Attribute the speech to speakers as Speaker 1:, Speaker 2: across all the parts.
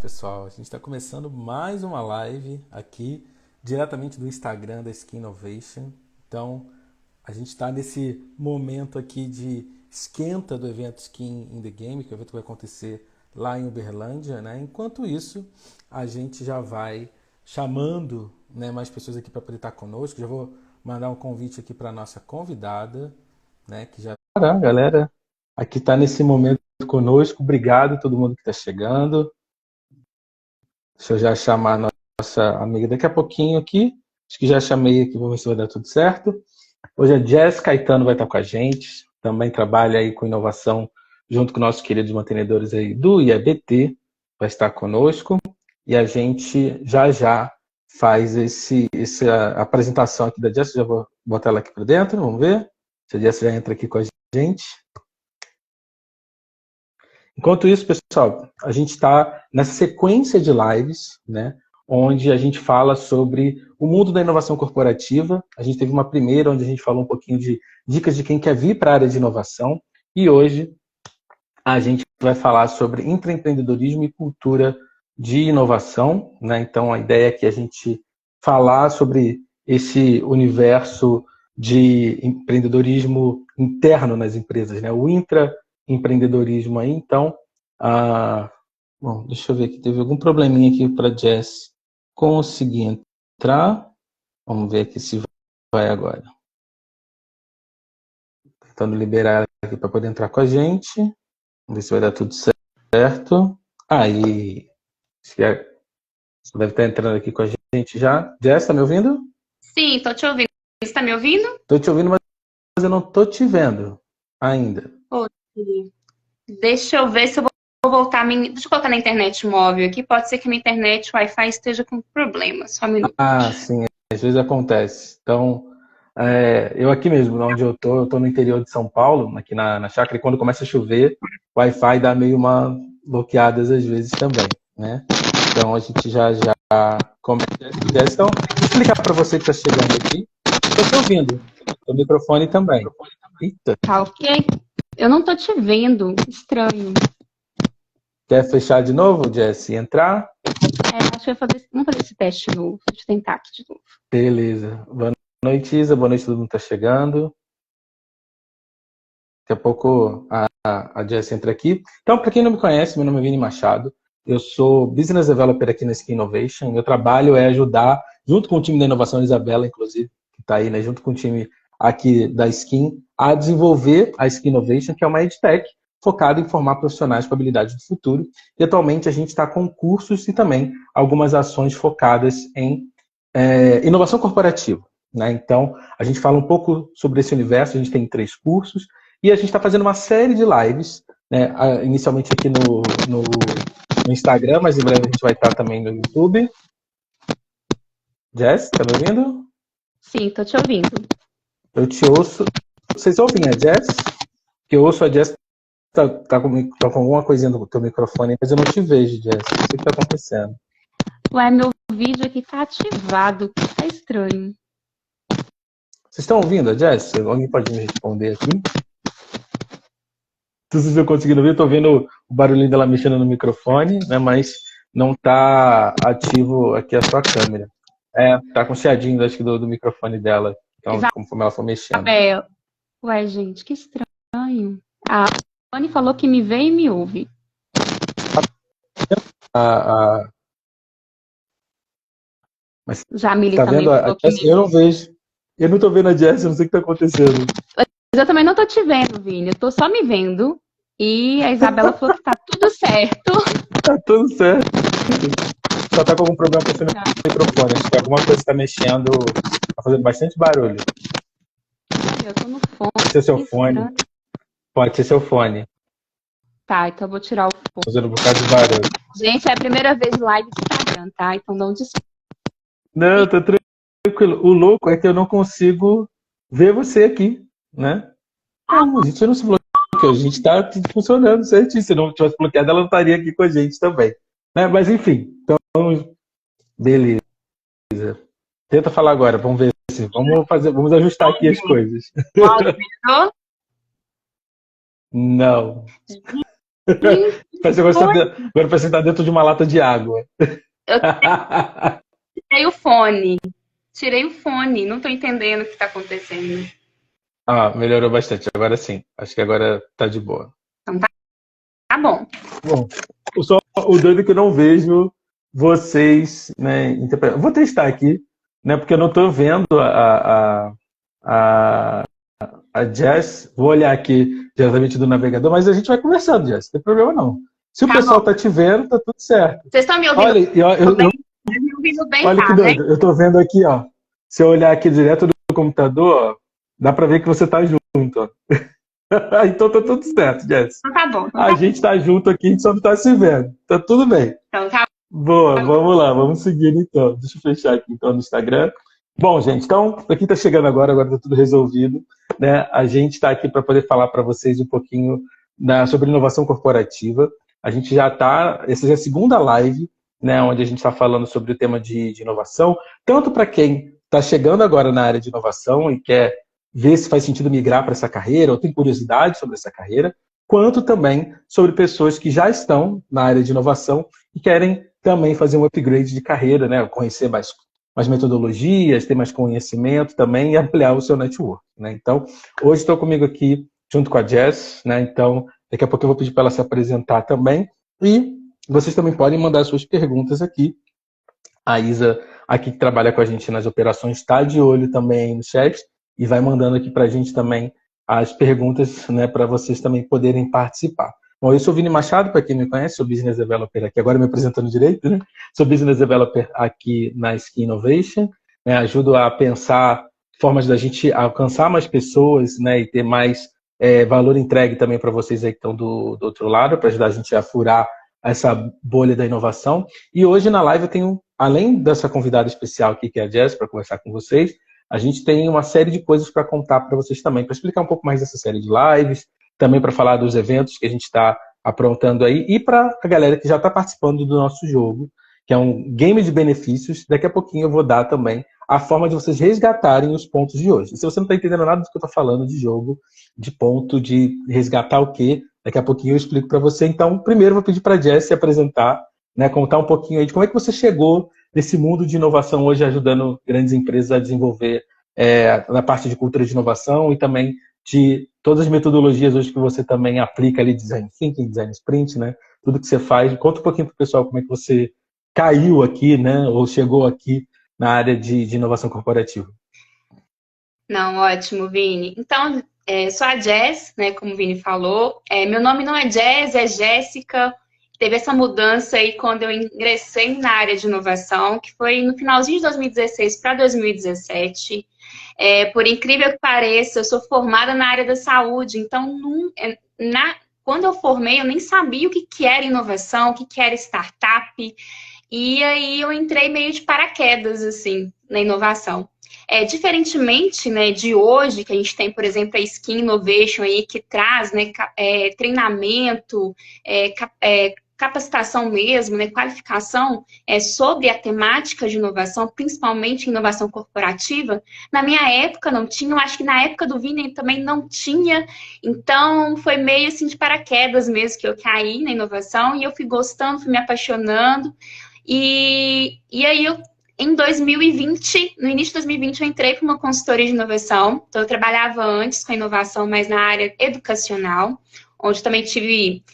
Speaker 1: Pessoal, a gente está começando mais uma live aqui, diretamente do Instagram da Skin Innovation. Então, a gente está nesse momento aqui de esquenta do evento Skin in the Game, que é o evento que vai acontecer lá em Uberlândia, né? Enquanto isso, a gente já vai chamando, né, mais pessoas aqui para poder estar conosco. Já vou mandar um convite aqui para a nossa convidada, né, que já tá, galera, aqui está nesse momento conosco. Obrigado a todo mundo que está chegando. Deixa eu já chamar a nossa amiga daqui a pouquinho aqui. Acho que já chamei aqui, vamos ver se vai dar tudo certo. Hoje a Jess Caetano vai estar com a gente. Também trabalha aí com inovação junto com nossos queridos mantenedores aí do IABT. Vai estar conosco. E a gente já faz essa apresentação aqui da Jess. Já vou botar ela aqui para dentro, vamos ver. Se a Jess já entra aqui com a gente. Enquanto isso, pessoal, a gente está nessa sequência de lives, né, onde a gente fala sobre o mundo da inovação corporativa. A gente teve uma primeira onde a gente falou um pouquinho de dicas de quem quer vir para a área de inovação. E hoje a gente vai falar sobre intraempreendedorismo e cultura de inovação, né? Então a ideia é que a gente falar sobre esse universo de empreendedorismo interno nas empresas, né? O intraempreendedorismo aí. Então, bom, deixa eu ver aqui, teve algum probleminha aqui para Jess conseguir entrar. Vamos ver aqui se vai agora. Tentando liberar ela aqui para poder entrar com a gente. Vamos ver se vai dar tudo certo. Aí, você deve estar entrando aqui com a gente já. Jess, tá me ouvindo?
Speaker 2: Sim, tô te ouvindo. Você tá me ouvindo?
Speaker 1: Tô te ouvindo, mas eu não tô te vendo ainda.
Speaker 2: Ô, deixa eu ver se eu vou voltar. Deixa eu colocar na internet móvel aqui. Pode ser que minha internet Wi-Fi esteja com problema. Só um minuto.
Speaker 1: Ah, sim, às vezes acontece. Então, eu aqui mesmo, onde eu tô no interior de São Paulo, aqui na chácara, e quando começa a chover, o Wi-Fi dá meio uma bloqueadas às vezes também, né? Então a gente já começa. Então, vou explicar para você que está chegando aqui. Estou te ouvindo. O microfone também. Eita,
Speaker 2: Tá ok? Eu não tô te vendo. Estranho.
Speaker 1: quer fechar de novo, Jess? E entrar?
Speaker 2: Acho que eu vou fazer, vamos fazer esse teste de novo. Deixa eu tentar aqui de novo.
Speaker 1: Beleza. Boa noite, Isa. Boa noite, todo mundo está chegando. Daqui a pouco a Jess entra aqui. Então, para quem não me conhece, meu nome é Vini Machado. Eu sou Business Developer aqui na Skin Innovation. Meu trabalho é ajudar, junto com o time da inovação, a Isabela, inclusive, que está aí, né, junto com o time aqui da Skin, a desenvolver a Skin Innovation, que é uma edtech focada em formar profissionais com habilidades do futuro. E atualmente a gente está com cursos e também algumas ações focadas em inovação corporativa, né? Então, a gente fala um pouco sobre esse universo. A gente tem 3 cursos e a gente está fazendo uma série de lives, né? Inicialmente aqui no Instagram, mas em breve a gente vai estar também no YouTube. Jess, tá me ouvindo?
Speaker 2: Sim, tô te ouvindo.
Speaker 1: Eu te ouço. Vocês ouvem a Jess? Que eu ouço a Jess, tá com alguma coisinha no teu microfone, mas eu não te vejo, Jess. Não sei o que tá acontecendo.
Speaker 2: Ué, meu vídeo aqui tá ativado. Tá estranho.
Speaker 1: Vocês estão ouvindo a Jess? Alguém pode me responder aqui? Não sei se eu conseguindo ouvir, eu tô vendo o barulhinho dela mexendo no microfone, né? Mas não tá ativo aqui a sua câmera. Tá com chiadinho, acho que do microfone dela. Então, conforme ela for mexendo.
Speaker 2: Isabel. Ué, gente, que estranho. A Anne falou que me vê e me ouve.
Speaker 1: A, a, mas
Speaker 2: Jamile
Speaker 1: tá
Speaker 2: também
Speaker 1: vendo a
Speaker 2: falou que
Speaker 1: Jess?
Speaker 2: me.
Speaker 1: Eu não vejo. Eu não tô vendo a Jess, eu não sei o que tá acontecendo.
Speaker 2: Mas eu também não tô te vendo, Vini. Eu tô só me vendo. E a Isabela falou que tá tudo certo.
Speaker 1: Tá tudo certo. Só tá com algum problema com o seu microfone. Acho que alguma coisa tá mexendo, tá fazendo bastante barulho.
Speaker 2: Olha, eu tô no fone.
Speaker 1: Pode ser seu
Speaker 2: Que
Speaker 1: fone.
Speaker 2: estranho.
Speaker 1: Pode ser seu fone.
Speaker 2: Tá, então eu vou tirar o fone.
Speaker 1: Fazendo um bocado de barulho.
Speaker 2: Gente, é a primeira vez live do Instagram, tá? Então não desculpe.
Speaker 1: Não, tá tranquilo. O louco é que eu não consigo ver você aqui, né? Como? A gente não se bloqueou, a gente tá funcionando certinho. Se não tivesse bloqueado, ela não estaria aqui com a gente também. Né? Mas enfim, então, beleza. Tenta falar agora, vamos ver se. Vamos ajustar aqui as coisas.
Speaker 2: O áudio melhorou?
Speaker 1: Não. Parece que agora você está dentro de uma lata de água.
Speaker 2: Eu tirei o fone. Tirei o fone. Não tô entendendo o que tá acontecendo.
Speaker 1: Ah, melhorou bastante. Agora sim. Acho que agora tá de boa.
Speaker 2: Então tá bom.
Speaker 1: Bom, o doido é que eu não vejo vocês, né, interpretando. Vou testar aqui, né, porque eu não estou vendo a, a Jess. Vou olhar aqui diretamente do navegador, mas a gente vai conversando, Jess. Não tem problema não. Se o
Speaker 2: Tá
Speaker 1: pessoal tá
Speaker 2: bom.
Speaker 1: te vendo, tá tudo certo.
Speaker 2: Vocês estão me ouvindo
Speaker 1: Olha,
Speaker 2: bem? Me ouvindo bem,
Speaker 1: olha que
Speaker 2: tá, né?
Speaker 1: doido. Eu tô vendo aqui, ó. Se eu olhar aqui direto do computador, ó, dá para ver que você tá junto, ó. Então tá tudo certo, Jess.
Speaker 2: Então tá bom. Então
Speaker 1: A
Speaker 2: tá,
Speaker 1: gente tá junto aqui, a gente só não tá se vendo. Tá tudo bem.
Speaker 2: então tá
Speaker 1: Boa,
Speaker 2: bom.
Speaker 1: vamos lá, vamos seguir então. Deixa eu fechar aqui então no Instagram. Bom, gente, então, para quem está chegando agora está tudo resolvido, né? A gente está aqui para poder falar para vocês um pouquinho sobre inovação corporativa. A gente já está, essa já é a segunda live, né? Onde a gente está falando sobre o tema de inovação, tanto para quem está chegando agora na área de inovação e quer ver se faz sentido migrar para essa carreira ou tem curiosidade sobre essa carreira, quanto também sobre pessoas que já estão na área de inovação e querem também fazer um upgrade de carreira, né? Conhecer mais metodologias, ter mais conhecimento também e ampliar o seu network, né? Então, hoje estou comigo aqui junto com a Jess, né? Então, daqui a pouco eu vou pedir para ela se apresentar também e vocês também podem mandar suas perguntas aqui. A Isa, aqui que trabalha com a gente nas operações, está de olho também no chat e vai mandando aqui para a gente também as perguntas, né, para vocês também poderem participar. Bom, eu sou o Vini Machado, para quem me conhece, sou Business Developer aqui, agora me apresentando direito, né? Sou Business Developer aqui na Skin Innovation, né? Ajudo a pensar formas da gente alcançar mais pessoas, né, e ter mais valor entregue também para vocês aí que estão do outro lado, para ajudar a gente a furar essa bolha da inovação. E hoje na live eu tenho, além dessa convidada especial aqui, que é a Jess, para conversar com vocês, a gente tem uma série de coisas para contar para vocês também, para explicar um pouco mais dessa série de lives, também para falar dos eventos que a gente está aprontando aí, e para a galera que já está participando do nosso jogo, que é um game de benefícios. Daqui a pouquinho eu vou dar também a forma de vocês resgatarem os pontos de hoje. E se você não está entendendo nada do que eu estou falando de jogo, de ponto, de resgatar o quê, daqui a pouquinho eu explico para você. Então, primeiro eu vou pedir para a Jess se apresentar, né, contar um pouquinho aí de como é que você chegou nesse mundo de inovação hoje, ajudando grandes empresas a desenvolver na parte de cultura de inovação e também de todas as metodologias hoje que você também aplica ali, design thinking, design sprint, né? Tudo que você faz. Conta um pouquinho para o pessoal como é que você caiu aqui, né? Ou chegou aqui na área de inovação corporativa.
Speaker 2: Não, ótimo, Vini. Então, sou a Jess, né, como o Vini falou. Meu nome não é Jess, é Jéssica. Teve essa mudança aí quando eu ingressei na área de inovação, que foi no finalzinho de 2016 para 2017. Por incrível que pareça, eu sou formada na área da saúde, então quando eu formei, eu nem sabia o que era inovação, o que era startup, e aí eu entrei meio de paraquedas, assim, na inovação. Diferentemente, né, de hoje, que a gente tem, por exemplo, a Skin Innovation aí, que traz, né, treinamento, capacitação mesmo, né, qualificação sobre a temática de inovação, principalmente inovação corporativa. Na minha época não tinha, eu acho que na época do Vini também não tinha, então foi meio assim de paraquedas mesmo que eu caí na inovação e eu fui gostando, fui me apaixonando. E aí em 2020, no início de 2020, eu entrei para uma consultoria de inovação. Então, eu trabalhava antes com inovação, mas na área educacional, onde também tive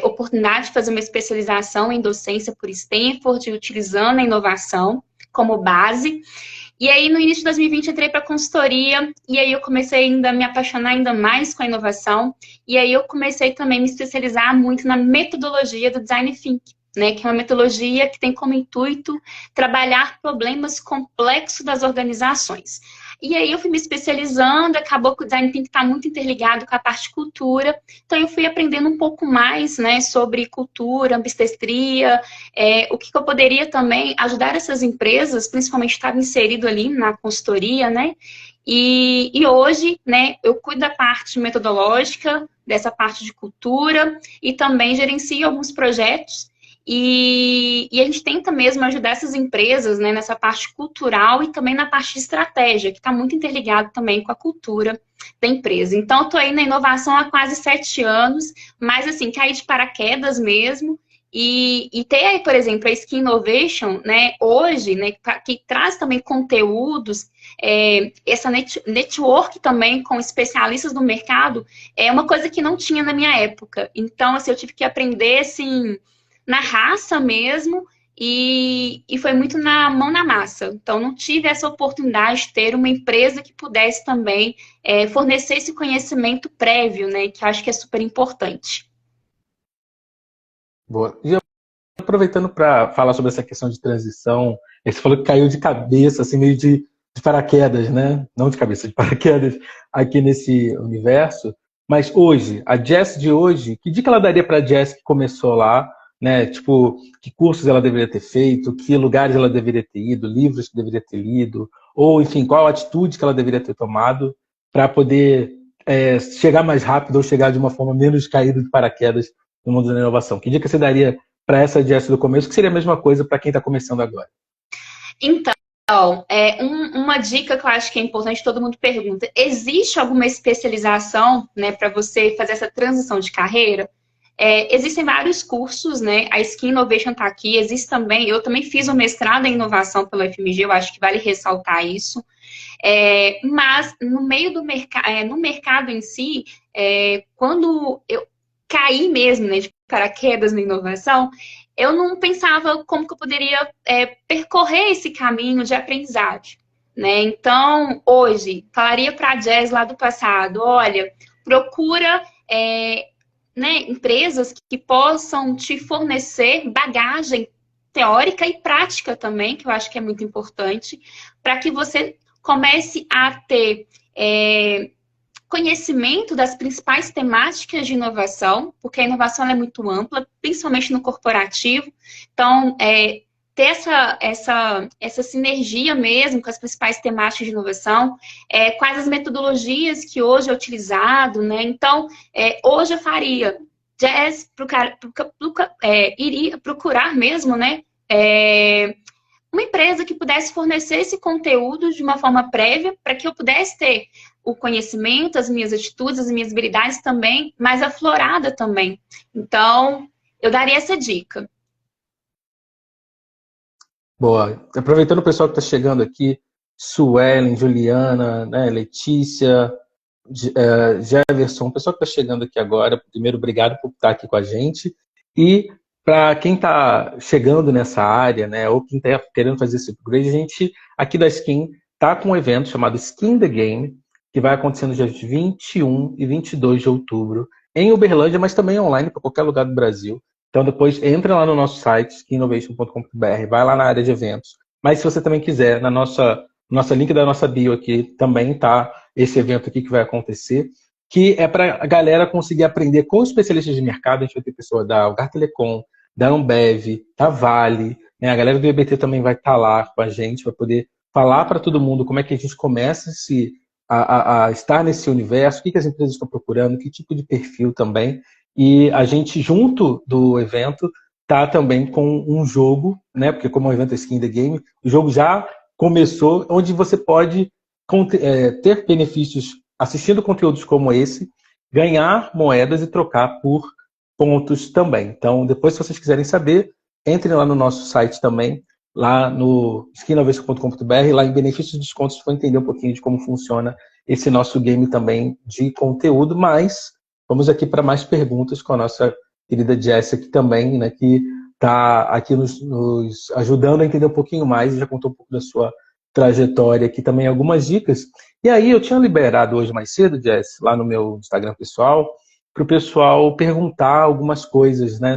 Speaker 2: oportunidade de fazer uma especialização em docência por Stanford, utilizando a inovação como base. E aí, no início de 2020, entrei para a consultoria, e aí eu comecei ainda a me apaixonar ainda mais com a inovação, e aí eu comecei também a me especializar muito na metodologia do Design Thinking, né, que é uma metodologia que tem como intuito trabalhar problemas complexos das organizações. E aí eu fui me especializando, acabou que o Design Thinking está muito interligado com a parte de cultura, então eu fui aprendendo um pouco mais, né, sobre cultura, ambidestria, o que eu poderia também ajudar essas empresas, principalmente estava inserido ali na consultoria, né, e hoje, né, eu cuido da parte metodológica, dessa parte de cultura, e também gerencio alguns projetos. E a gente tenta mesmo ajudar essas empresas, né, nessa parte cultural e também na parte de estratégia, que está muito interligado também com a cultura da empresa. Então, eu estou aí na inovação há quase 7 anos, mas assim, caí de paraquedas mesmo. E ter aí, por exemplo, a Skin Innovation, né, hoje, né, que traz também conteúdos, essa network também com especialistas do mercado, é uma coisa que não tinha na minha época. Então, assim, eu tive que aprender, assim, na raça mesmo, e foi muito na mão na massa. Então, não tive essa oportunidade de ter uma empresa que pudesse também fornecer esse conhecimento prévio, né, que eu acho que é super importante.
Speaker 1: Boa. E aproveitando para falar sobre essa questão de transição, você falou que caiu de cabeça, assim, meio de paraquedas, né? Não de cabeça, de paraquedas aqui nesse universo. Mas hoje, a Jess de hoje, que dica ela daria para a Jess que começou lá, né? Tipo, que cursos ela deveria ter feito, que lugares ela deveria ter ido, livros que deveria ter lido, ou, enfim, qual atitude que ela deveria ter tomado para poder chegar mais rápido ou chegar de uma forma menos caída de paraquedas no mundo da inovação? Que dica você daria para essa Jess do começo, que seria a mesma coisa para quem está começando agora?
Speaker 2: Então, uma dica que eu acho que é importante, todo mundo pergunta: existe alguma especialização, né, para você fazer essa transição de carreira? Existem vários cursos, né? A Skin Innovation está aqui, existe também. Eu também fiz um mestrado em inovação pela FMG, eu acho que vale ressaltar isso. Mas no meio do mercado, no mercado em si, quando eu caí mesmo, né, de paraquedas na inovação, eu não pensava como que eu poderia percorrer esse caminho de aprendizagem, né? Então, hoje, falaria para a Jazz lá do passado: olha, procura né, empresas que possam te fornecer bagagem teórica e prática também, que eu acho que é muito importante, para que você comece a ter conhecimento das principais temáticas de inovação, porque a inovação é muito ampla, principalmente no corporativo. Então, ter essa sinergia mesmo com as principais temáticas de inovação, quais as metodologias que hoje é utilizado, né? Então, hoje eu faria Jazz, iria procurar mesmo, né? Uma empresa que pudesse fornecer esse conteúdo de uma forma prévia para que eu pudesse ter o conhecimento, as minhas atitudes, as minhas habilidades também mais aflorada também. Então, eu daria essa dica.
Speaker 1: Boa. Aproveitando o pessoal que está chegando aqui, Suelen, Juliana, né, Letícia, Jefferson, o pessoal que está chegando aqui agora, primeiro, obrigado por estar aqui com a gente. E para quem está chegando nessa área, né, ou quem está querendo fazer esse upgrade, a gente aqui da Skin está com um evento chamado Skin the Game, que vai acontecer nos dias 21 e 22 de outubro, em Uberlândia, mas também online para qualquer lugar do Brasil. Então depois entra lá no nosso site, skinnovation.com.br, vai lá na área de eventos. Mas se você também quiser, na nossa link da nossa bio aqui, também tá esse evento aqui que vai acontecer, que é para a galera conseguir aprender com especialistas de mercado. A gente vai ter pessoa da Algar Telecom, da Ambev, da Vale, né? A galera do EBT também vai estar lá com a gente, vai poder falar para todo mundo como é que a gente começa a estar nesse universo, o que as empresas estão procurando, que tipo de perfil também. E a gente, junto do evento, tá também com um jogo, né? Porque como o evento é Skin the Game, o jogo já começou, onde você pode ter benefícios assistindo conteúdos como esse, ganhar moedas e trocar por pontos também. Então, depois, se vocês quiserem saber, entrem lá no nosso site também, lá no skinnovation.com.br, lá em benefícios e descontos, para entender um pouquinho de como funciona esse nosso game também de conteúdo. Mas vamos aqui para mais perguntas com a nossa querida Jéssica, que também, né, que está aqui nos ajudando a entender um pouquinho mais e já contou um pouco da sua trajetória aqui também, algumas dicas. E aí eu tinha liberado hoje mais cedo, Jess, lá no meu Instagram pessoal, para o pessoal perguntar algumas coisas, né,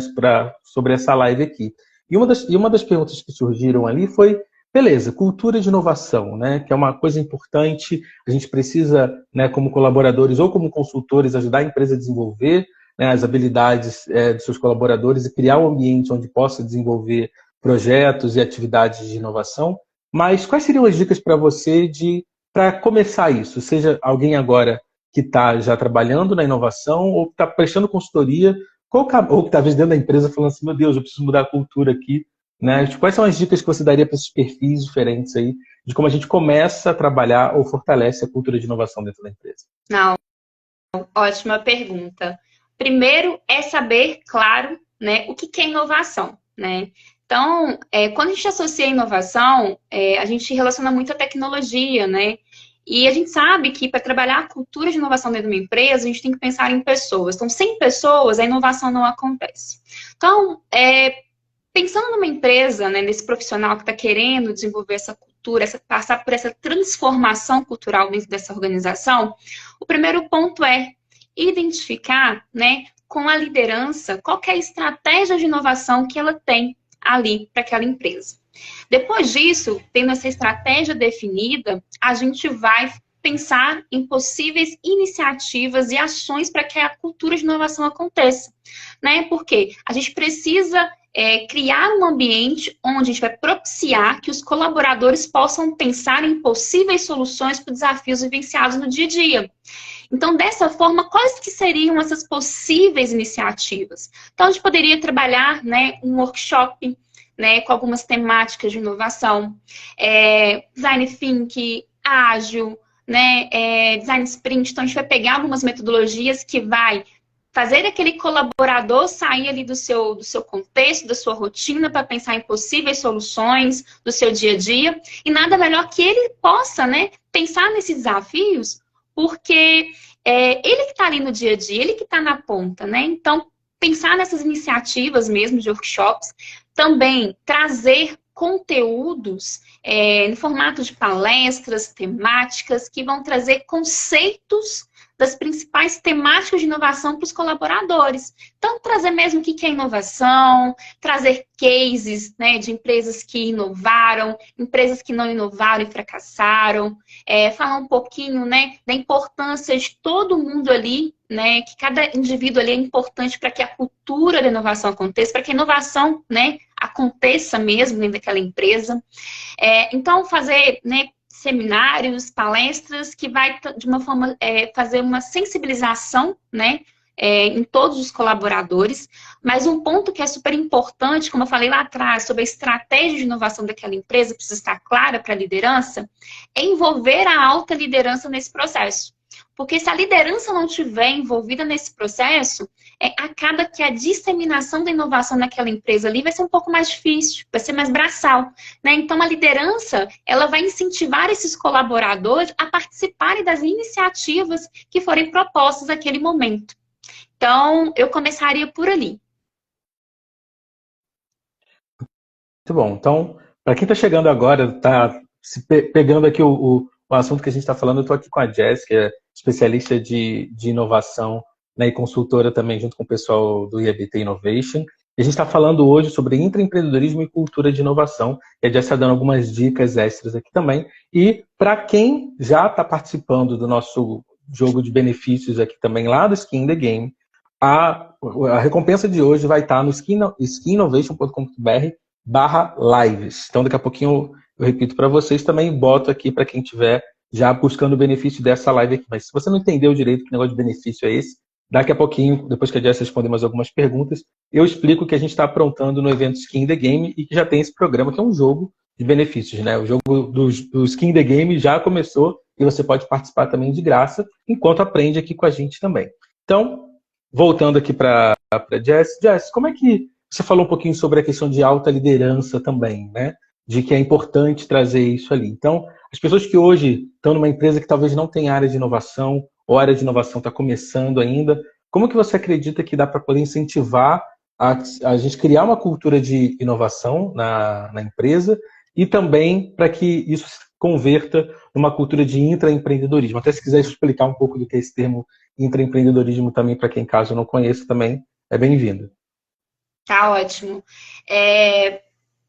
Speaker 1: sobre essa live aqui. E uma das perguntas que surgiram ali foi, beleza, cultura de inovação, né, que é uma coisa importante, a gente precisa, né, como colaboradores ou como consultores, ajudar a empresa a desenvolver, né, as habilidades dos seus colaboradores e criar um ambiente onde possa desenvolver projetos e atividades de inovação. Mas quais seriam as dicas para você para começar isso? Seja alguém agora que está já trabalhando na inovação ou que está prestando consultoria, ou talvez dentro da empresa falando assim, meu Deus, eu preciso mudar a cultura aqui, né? Tipo, quais são as dicas que você daria para esses perfis diferentes aí, de como a gente começa a trabalhar ou fortalece a cultura de inovação dentro da empresa?
Speaker 2: Não, ótima pergunta. Primeiro é saber, claro, né, o que é inovação, né? Então, quando a gente associa inovação, a gente relaciona muito a tecnologia, né? E a gente sabe que para trabalhar a cultura de inovação dentro de uma empresa, a gente tem que pensar em pessoas. Então, sem pessoas, a inovação não acontece. Então, pensando numa empresa, né, nesse profissional que está querendo desenvolver essa cultura, passar por essa transformação cultural dentro dessa organização, o primeiro ponto é identificar, né, com a liderança qual é a estratégia de inovação que ela tem ali para aquela empresa. Depois disso, tendo essa estratégia definida, a gente vai pensar em possíveis iniciativas e ações para que a cultura de inovação aconteça, né? Porque a gente precisa criar um ambiente onde a gente vai propiciar que os colaboradores possam pensar em possíveis soluções para desafios vivenciados no dia a dia. Então, dessa forma, quais que seriam essas possíveis iniciativas? Então, a gente poderia trabalhar, né, um workshop, né, com algumas temáticas de inovação, design thinking, ágil, né, design sprint. Então, a gente vai pegar algumas metodologias que vai fazer aquele colaborador sair ali do seu contexto, da sua rotina, para pensar em possíveis soluções do seu dia a dia. E nada melhor que ele possa, né, pensar nesses desafios, porque ele que está ali no dia a dia, ele que está na ponta, né? Então, pensar nessas iniciativas mesmo de workshops, também trazer conteúdos no formato de palestras, temáticas, que vão trazer conceitos das principais temáticas de inovação para os colaboradores. Então, trazer mesmo o que é inovação, trazer cases, né, de empresas que inovaram, empresas que não inovaram e fracassaram, falar um pouquinho, né, da importância de todo mundo ali, né, que cada indivíduo ali é importante para que a cultura da inovação aconteça, para que a inovação, né, aconteça mesmo dentro daquela empresa. Então, fazer, né, seminários, palestras, que vai, de uma forma, fazer uma sensibilização, né, em todos os colaboradores. Mas um ponto que é super importante, como eu falei lá atrás, sobre a estratégia de inovação daquela empresa, precisa estar clara para a liderança, é envolver a alta liderança nesse processo. Porque se a liderança não estiver envolvida nesse processo, acaba que a disseminação da inovação naquela empresa ali vai ser um pouco mais difícil, vai ser mais braçal, né? Então, a liderança, ela vai incentivar esses colaboradores a participarem das iniciativas que forem propostas naquele momento. Então, eu começaria por ali.
Speaker 1: Muito bom. Então, para quem está chegando agora, está pegando aqui o assunto que a gente está falando, eu estou aqui com a Jess, que é especialista de inovação, né, e consultora também, junto com o pessoal do IABT Innovation. E a gente está falando hoje sobre intraempreendedorismo e cultura de inovação. E a Jess está dando algumas dicas extras aqui também. E para quem já está participando do nosso jogo de benefícios aqui também, lá do Skin in the Game, a recompensa de hoje vai estar no skininnovation.com.br/lives. Então, daqui a pouquinho eu repito para vocês, também boto aqui para quem estiver já buscando o benefício dessa live aqui. Mas se você não entendeu direito que negócio de benefício é esse, daqui a pouquinho, depois que a Jess responder mais algumas perguntas, eu explico o que a gente está aprontando no evento Skin in the Game e que já tem esse programa, que é um jogo de benefícios, né? O jogo do Skin in the Game já começou e você pode participar também de graça, enquanto aprende aqui com a gente também. Então, voltando aqui para a Jess. Jess, como é que você falou um pouquinho sobre a questão de alta liderança também, né? De que é importante trazer isso ali. Então, as pessoas que hoje estão numa empresa que talvez não tenha área de inovação, ou a área de inovação está começando ainda, como que você acredita que dá para poder incentivar a gente criar uma cultura de inovação na empresa e também para que isso se converta numa cultura de intraempreendedorismo? Até se quiser explicar um pouco do que é esse termo intraempreendedorismo também, para quem caso não conheça também, é bem-vindo.
Speaker 2: Tá ótimo.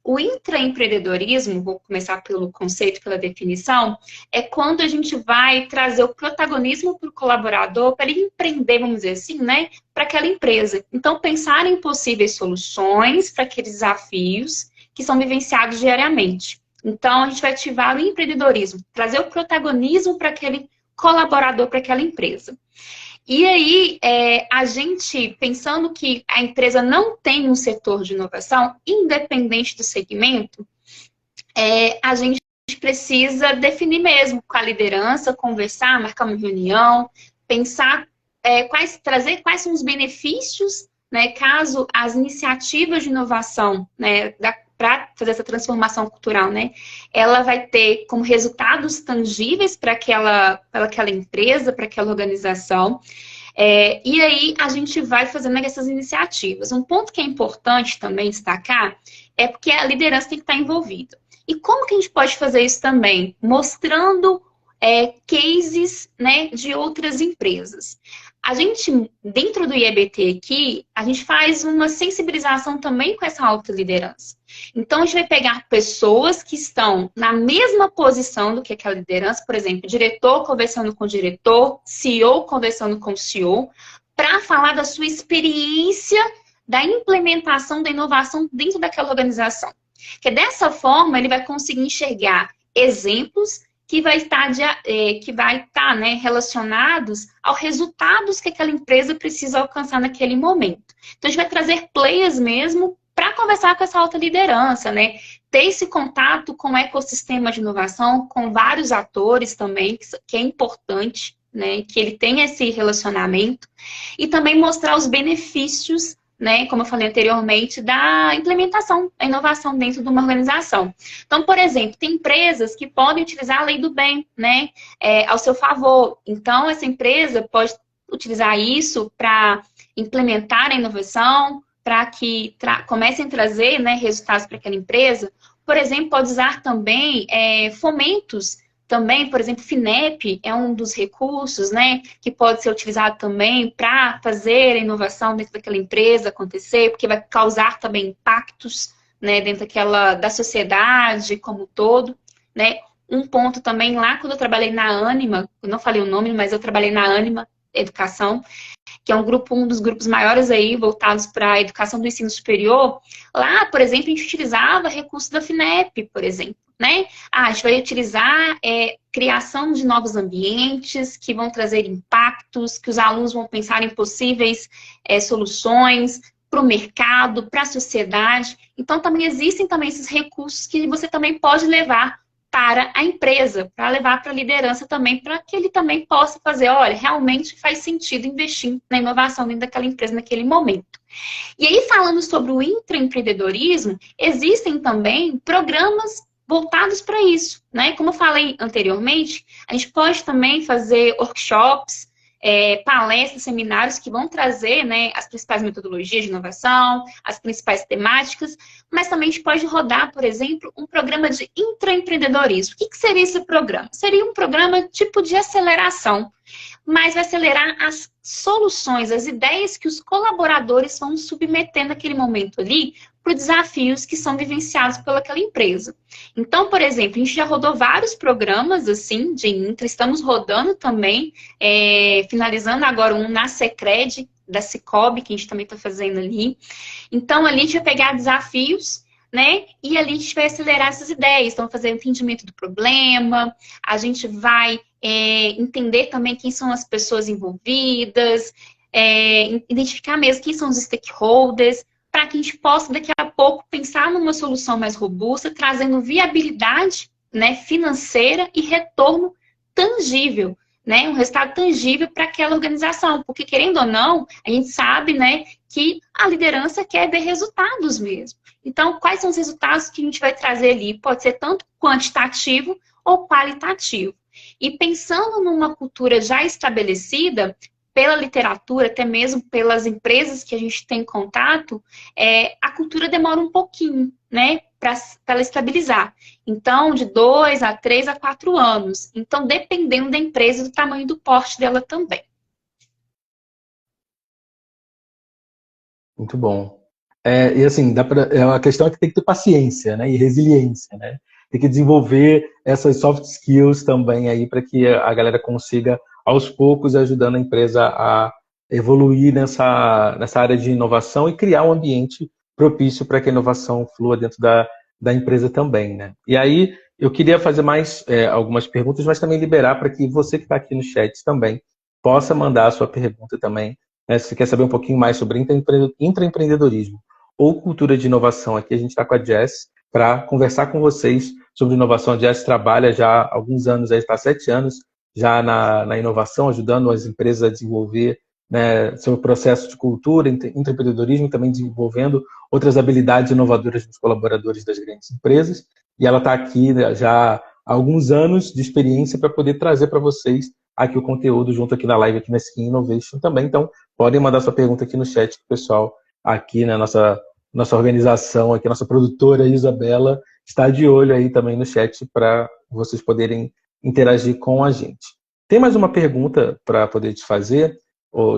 Speaker 2: O intraempreendedorismo, vou começar pelo conceito, pela definição, é quando a gente vai trazer o protagonismo para o colaborador, para ele empreender, vamos dizer assim, né, para aquela empresa. Então, pensar em possíveis soluções para aqueles desafios que são vivenciados diariamente. Então, a gente vai ativar o empreendedorismo, trazer o protagonismo para aquele colaborador, para aquela empresa. E aí, a gente, pensando que a empresa não tem um setor de inovação, independente do segmento, a gente precisa definir mesmo com a liderança, conversar, marcar uma reunião, pensar trazer quais são os benefícios, né, caso as iniciativas de inovação, né, para fazer essa transformação cultural, né, ela vai ter como resultados tangíveis para aquela empresa, para aquela organização. E aí a gente vai fazendo essas iniciativas. Um ponto que é importante também destacar é porque a liderança tem que estar envolvida. E como que a gente pode fazer isso também? Mostrando cases, né, de outras empresas. A gente, dentro do IEBT aqui, a gente faz uma sensibilização também com essa alta liderança. Então, a gente vai pegar pessoas que estão na mesma posição do que aquela liderança, por exemplo, diretor conversando com o diretor, CEO conversando com o CEO, para falar da sua experiência da implementação da inovação dentro daquela organização. Que dessa forma, ele vai conseguir enxergar exemplos que vai estar, né, relacionados aos resultados que aquela empresa precisa alcançar naquele momento. Então, a gente vai trazer players mesmo para conversar com essa alta liderança, né? Ter esse contato com o ecossistema de inovação, com vários atores também, que é importante, né? Que ele tenha esse relacionamento. E também mostrar os benefícios, né, como eu falei anteriormente, da implementação da inovação dentro de uma organização. Então, por exemplo, tem empresas que podem utilizar a lei do bem, né, ao seu favor. Então, essa empresa pode utilizar isso para implementar a inovação, para que comecem a trazer, né, resultados para aquela empresa. Por exemplo, pode usar também fomentos. Também, por exemplo, FINEP é um dos recursos, né, que pode ser utilizado também para fazer a inovação dentro daquela empresa acontecer, porque vai causar também impactos, né, dentro da sociedade como um todo, né. Um ponto também, lá quando eu trabalhei na Ânima, eu não falei o nome, mas eu trabalhei na Ânima Educação, que é um dos grupos maiores aí, voltados para a educação do ensino superior. Lá, por exemplo, a gente utilizava recursos da FINEP, por exemplo, né? A gente vai utilizar criação de novos ambientes que vão trazer impactos, que os alunos vão pensar em possíveis soluções para o mercado, para a sociedade. Então, também existem também esses recursos que você também pode levar para a empresa, para levar para a liderança também, para que ele também possa fazer, olha, realmente faz sentido investir na inovação dentro daquela empresa naquele momento. E aí, falando sobre o intraempreendedorismo, existem também programas voltados para isso, né? Como eu falei anteriormente, a gente pode também fazer workshops, palestras, seminários que vão trazer, né, as principais metodologias de inovação, as principais temáticas, mas também a gente pode rodar, por exemplo, um programa de intraempreendedorismo. O que seria esse programa? Seria um programa tipo de aceleração, mas vai acelerar as soluções, as ideias que os colaboradores vão submeter naquele momento ali para os desafios que são vivenciados pelaquela empresa. Então, por exemplo, a gente já rodou vários programas assim de intra, estamos rodando também, finalizando agora um na Sicredi, da Cicobi, que a gente também está fazendo ali. Então, ali a gente vai pegar desafios, né? E ali a gente vai acelerar essas ideias. Então, fazer o entendimento do problema, a gente vai entender também quem são as pessoas envolvidas, identificar mesmo quem são os stakeholders, para que a gente possa, daqui a pouco, pensar numa solução mais robusta, trazendo viabilidade, né, financeira e retorno tangível, né, um resultado tangível para aquela organização. Porque, querendo ou não, a gente sabe, né, que a liderança quer ver resultados mesmo. Então, quais são os resultados que a gente vai trazer ali? Pode ser tanto quantitativo ou qualitativo. E pensando numa cultura já estabelecida, pela literatura, até mesmo pelas empresas que a gente tem contato, a cultura demora um pouquinho, né, para ela estabilizar. Então, de 2 a 3 a 4 anos. Então, dependendo da empresa e do tamanho do porte dela também.
Speaker 1: Muito bom. E assim, a questão é que tem que ter paciência, né, e resiliência, né? Tem que desenvolver essas soft skills também aí para que a galera consiga, aos poucos, ajudando a empresa a evoluir nessa área de inovação e criar um ambiente propício para que a inovação flua dentro da empresa também, né? E aí, eu queria fazer mais algumas perguntas, mas também liberar para que você que está aqui no chat também possa mandar a sua pergunta também. Né? Se você quer saber um pouquinho mais sobre intraempreendedorismo ou cultura de inovação, aqui a gente está com a Jess para conversar com vocês sobre inovação. A Jess trabalha já há alguns anos, está há 7 anos já na inovação, ajudando as empresas a desenvolver, né, seu processo de cultura, intraempreendedorismo, também desenvolvendo outras habilidades inovadoras dos colaboradores das grandes empresas. E ela está aqui, né, já há alguns anos de experiência para poder trazer para vocês aqui o conteúdo junto aqui na live, aqui na Skin Innovation também. Então, podem mandar sua pergunta aqui no chat, que o pessoal aqui na nossa organização, aqui, nossa produtora Isabela, está de olho aí também no chat para vocês poderem interagir com a gente. Tem mais uma pergunta para poder te fazer,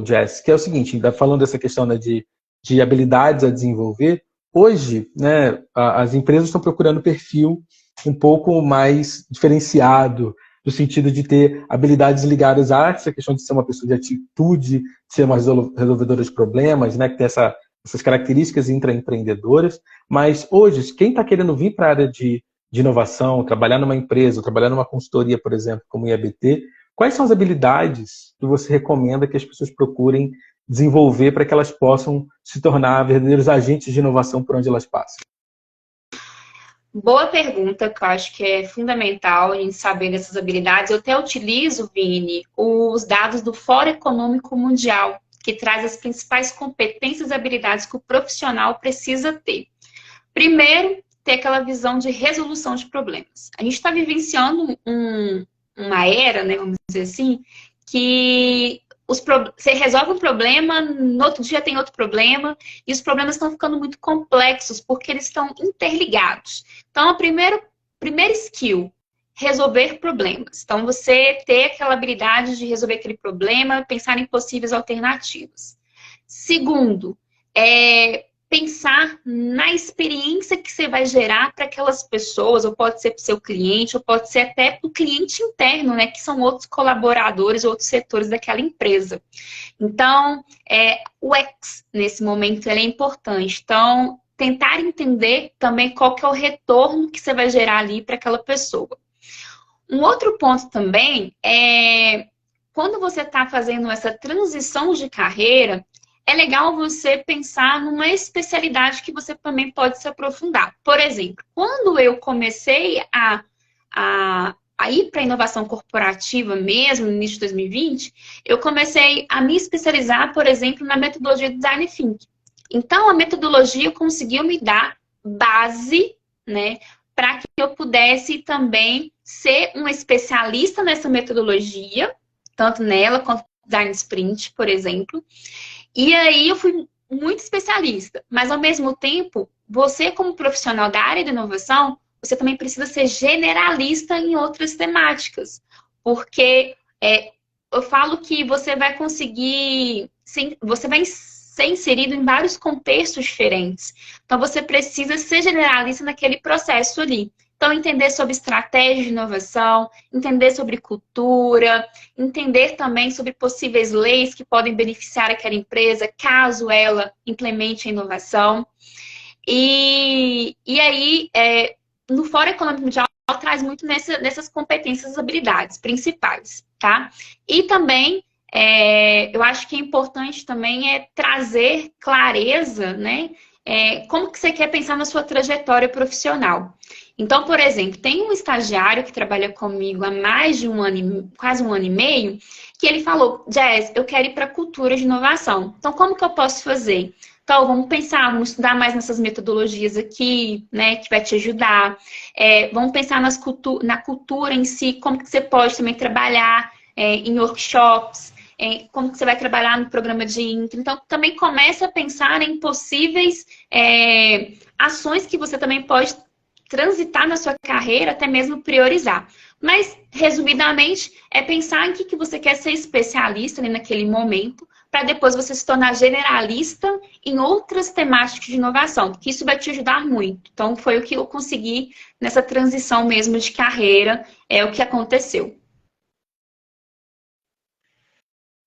Speaker 1: Jess, que é o seguinte, ainda falando dessa questão, né, de habilidades a desenvolver, hoje, né, as empresas estão procurando perfil um pouco mais diferenciado, no sentido de ter habilidades ligadas à essa questão de ser uma pessoa de atitude, de ser uma resolvedora de problemas, né, que tem essas características intraempreendedoras. Mas hoje, quem está querendo vir para a área de inovação, trabalhar numa empresa, trabalhar numa consultoria, por exemplo, como o IABT, quais são as habilidades que você recomenda que as pessoas procurem desenvolver para que elas possam se tornar verdadeiros agentes de inovação por onde elas passam?
Speaker 2: Boa pergunta, que eu acho que é fundamental a gente saber dessas habilidades. Eu até utilizo, Vini, os dados do Fórum Econômico Mundial, que traz as principais competências e habilidades que o profissional precisa ter. Primeiro, ter aquela visão de resolução de problemas. A gente está vivenciando uma era, né, vamos dizer assim, que você resolve um problema, no outro dia tem outro problema, e os problemas estão ficando muito complexos, porque eles estão interligados. Então, a primeira skill, resolver problemas. Então, você ter aquela habilidade de resolver aquele problema, pensar em possíveis alternativas. Segundo, pensar na experiência que você vai gerar para aquelas pessoas, ou pode ser para o seu cliente, ou pode ser até para o cliente interno, né, que são outros colaboradores, outros setores daquela empresa. Então, o X, nesse momento, ele é importante. Então, tentar entender também qual que é o retorno que você vai gerar ali para aquela pessoa. Um outro ponto também é, quando você está fazendo essa transição de carreira, é legal você pensar numa especialidade que você também pode se aprofundar. Por exemplo, quando eu comecei a ir para a inovação corporativa mesmo, no início de 2020, eu comecei a me especializar, por exemplo, na metodologia de Design Thinking. Então, a metodologia conseguiu me dar base, né, para que eu pudesse também ser uma especialista nessa metodologia, tanto nela quanto no Design Sprint, por exemplo. E aí eu fui muito especialista, mas ao mesmo tempo, você como profissional da área de inovação, você também precisa ser generalista em outras temáticas, porque eu falo que você vai conseguir, você vai ser inserido em vários contextos diferentes, então você precisa ser generalista naquele processo ali. Então, entender sobre estratégia de inovação, entender sobre cultura, entender também sobre possíveis leis que podem beneficiar aquela empresa, caso ela implemente a inovação. E aí, no Fórum Econômico Mundial, traz muito nessas competências e habilidades principais, tá? E também, eu acho que é importante também trazer clareza, né? Como que você quer pensar na sua trajetória profissional. Então, por exemplo, tem um estagiário que trabalha comigo há mais de quase um ano e meio, que ele falou, Jess, eu quero ir para a cultura de inovação. Então, como que eu posso fazer? Então, vamos vamos estudar mais nessas metodologias aqui, né, que vai te ajudar. Vamos pensar na cultura em si, como que você pode também trabalhar em workshops, como que você vai trabalhar no programa de Intra. Então, também começa a pensar em possíveis ações que você também pode transitar na sua carreira, até mesmo priorizar. Mas, resumidamente, é pensar em que você quer ser especialista ali naquele momento, para depois você se tornar generalista em outras temáticas de inovação, porque isso vai te ajudar muito. Então, foi o que eu consegui nessa transição mesmo de carreira, o que aconteceu.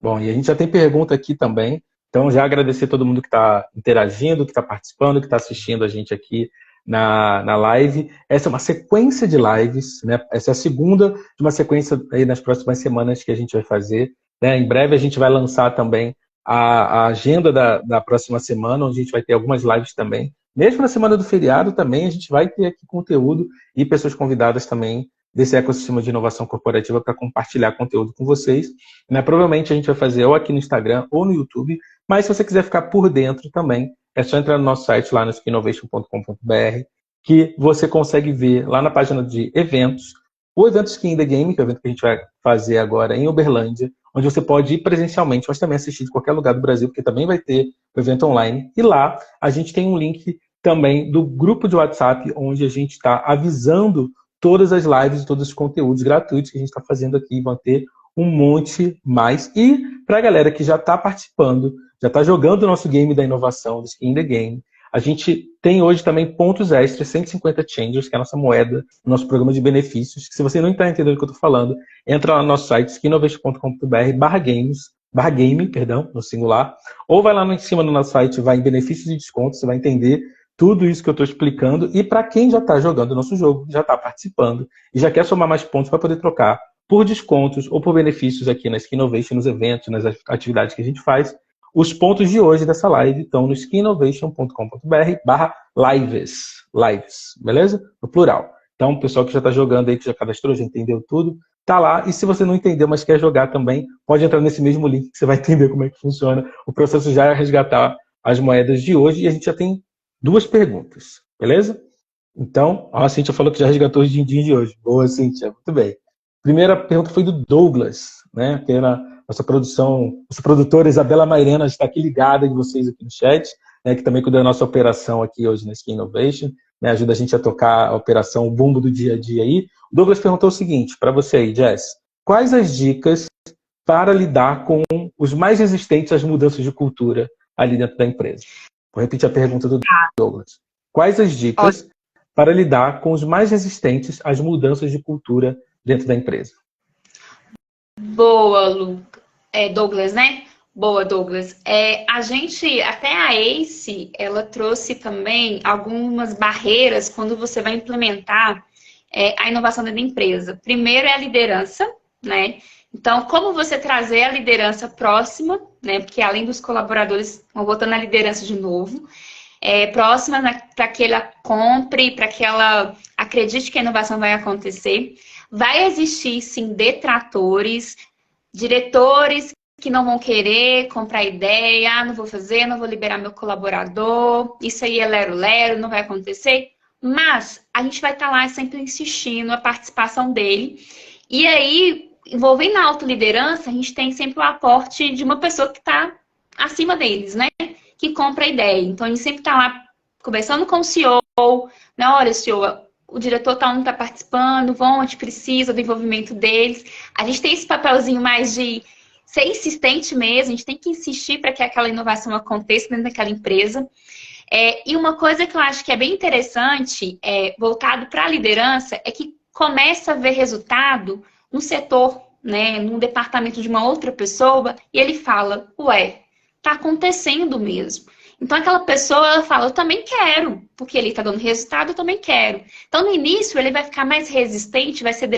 Speaker 1: Bom, e a gente já tem pergunta aqui também, então já agradecer a todo mundo que está interagindo, que está participando, que está assistindo a gente aqui na live. Essa é uma sequência de lives, né? Essa é a segunda de uma sequência aí nas próximas semanas que a gente vai fazer né? Em breve a gente vai lançar também a agenda da próxima semana, onde a gente vai ter algumas lives também. Mesmo na semana do feriado também, a gente vai ter aqui conteúdo e pessoas convidadas também desse ecossistema de inovação corporativa para compartilhar conteúdo com vocês. Né? Provavelmente a gente vai fazer ou aqui no Instagram ou no YouTube, mas se você quiser ficar por dentro também, é só entrar no nosso site lá no skinnovation.com.br, que você consegue ver lá na página de eventos, o evento Skin in the Game, que é o evento que a gente vai fazer agora em Uberlândia, onde você pode ir presencialmente, mas também assistir de qualquer lugar do Brasil, porque também vai ter o evento online. E lá a gente tem um link também do grupo de WhatsApp, onde a gente está avisando todas as lives e todos os conteúdos gratuitos que a gente está fazendo aqui. Vão ter um monte mais. E para a galera que já está participando, já está jogando o nosso game da inovação, do Skin in the Game, a gente tem hoje também pontos extras, 150 Changers, que é a nossa moeda, o nosso programa de benefícios. Se você não está entendendo o que eu estou falando, entra lá no nosso site, skinnovation.com.br/game, perdão, no singular, ou vai lá em cima do nosso site, vai em benefícios e descontos, você vai entender tudo isso que eu estou explicando. E para quem já está jogando o nosso jogo, já está participando e já quer somar mais pontos para poder trocar por descontos ou por benefícios aqui na Skinnovation, nos eventos, nas atividades que a gente faz, os pontos de hoje dessa live estão no skinnovation.com.br/lives. Lives, beleza? No plural. Então, o pessoal que já está jogando aí, que já cadastrou, já entendeu tudo, tá lá. E se você não entendeu, mas quer jogar também, pode entrar nesse mesmo link que você vai entender como é que funciona. O processo já é resgatar as moedas de hoje e a gente já tem 2 perguntas, beleza? Então, a Cíntia falou que já resgatou os din-din de hoje. Boa, Cíntia, muito bem. Primeira pergunta foi do Douglas, né? Que era nossa produtora Isabela Mairena está aqui ligada de vocês aqui no chat, né, que também cuida da nossa operação aqui hoje na Skin Innovation, né, ajuda a gente a tocar a operação, o bumbo do dia a dia aí. O Douglas perguntou o seguinte, para você aí, Jess, quais as dicas para lidar com os mais resistentes às mudanças de cultura ali dentro da empresa? Vou repetir a pergunta do Douglas. Quais as dicas para lidar com os mais resistentes às mudanças de cultura dentro da empresa?
Speaker 2: Boa, Douglas, né? Boa, Douglas. A gente, até a ACE, ela trouxe também algumas barreiras quando você vai implementar a inovação dentro da empresa. Primeiro é a liderança, né? Então, como você trazer a liderança próxima, né? Porque além dos colaboradores, vão voltando à liderança de novo, próxima para que ela compre, para que ela acredite que a inovação vai acontecer. Vai existir, sim, detratores, diretores que não vão querer comprar ideia, não vou fazer, não vou liberar meu colaborador, isso aí é lero-lero, não vai acontecer. Mas a gente vai estar lá sempre insistindo a participação dele. E aí, envolvendo a autoliderança, a gente tem sempre o aporte de uma pessoa que está acima deles, né? Que compra a ideia. Então, a gente sempre está lá conversando com o CEO, né? Olha, CEO, o diretor tal não está participando, a gente precisa do envolvimento deles. A gente tem esse papelzinho mais de ser insistente mesmo, a gente tem que insistir para que aquela inovação aconteça dentro daquela empresa. E uma coisa que eu acho que é bem interessante, voltado para a liderança, é que começa a ver resultado no setor, né, num departamento de uma outra pessoa, e ele fala, ué, tá acontecendo mesmo. Então, aquela pessoa, ela fala, eu também quero, porque ele está dando resultado, eu também quero. Então, no início, ele vai ficar mais resistente, vai ser